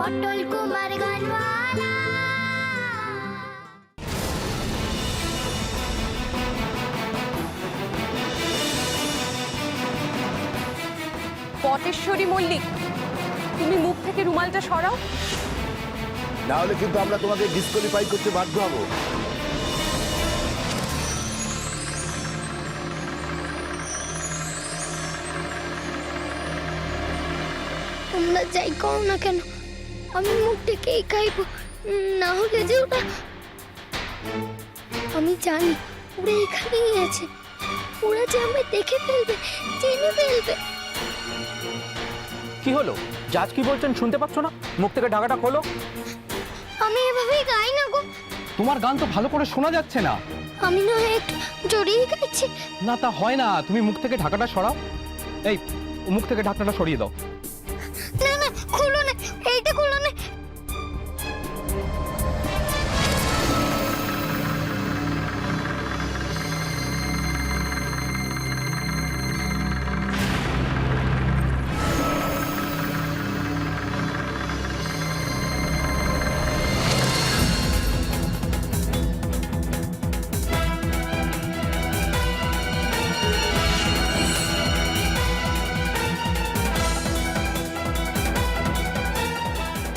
পটল কুমার গানওয়ালা। পটেশ্বরী মল্লিক, তুমি মুখ থেকে রুমালটা সরাও। না হলে কিন্তু আমরা তোমাকে ডিসকোয়ালিফাই করতে বাধ্য হব। তোমরা যাই করো না কেন, আমি মুখ ডেকেই খাইব, না হলে যে ওরা, আমি জানি ওরা এখানেই আছে, ওরা যে আমায় দেখে ফেলবে, চিনে ফেলবে। কি হলো? জাজ কি বলছেন শুনতে পাচ্ছ না? মুখ থেকে ঢাকাটা খোলো। আমি এভাবেই গাই না গো। তোমার গান তো ভালো করে শোনা যাচ্ছে না। আমি না হয় একটু জড়িয়ে গাইছি। না, তা হয় না। তুমি মুখ থেকে ঢাকাটা সরাও। এই, মুখ থেকে ঢাকনাটা সরিয়ে দাও। না না, খুলো না, এইটা খুলো না।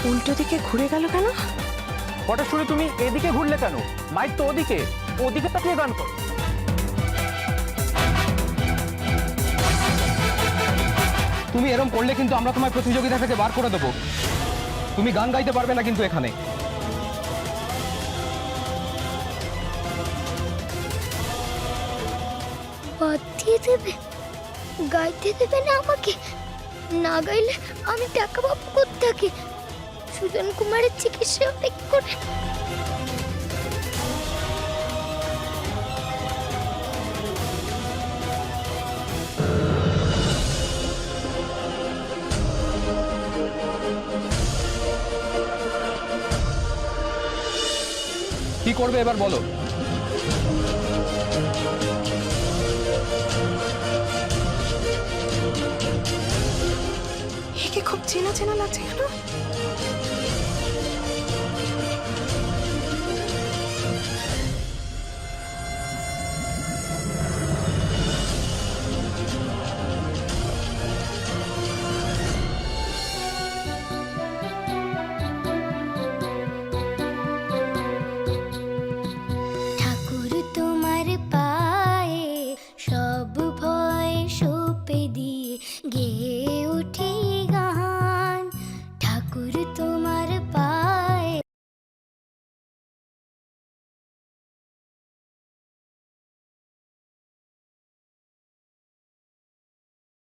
উল্টো দিকে ঘুরে গেল কেন? পটেশ্বরী, তুমি এদিকে ঘুরলে কেন? মাইক তো ওদিকে, ওদিকে তাকিয়ে গান করো। তুমি এরকম করলে কিন্তু আমরা তোমার প্রতিযোগিতা থেকে বার করে দেবো। তুমি গান গাইতে পারবে না কিন্তু এখানে। বাদ দিয়ে দেবে, গাইতে দেবে না আমাকে? না গাইলে আমি টাকা পাবো কোত্থেকে? সুজন কুমারের চিকিৎসা অনেক করে। কি করবে এবার বলো? একে খুব চেনা চেনা লাগছে কেন?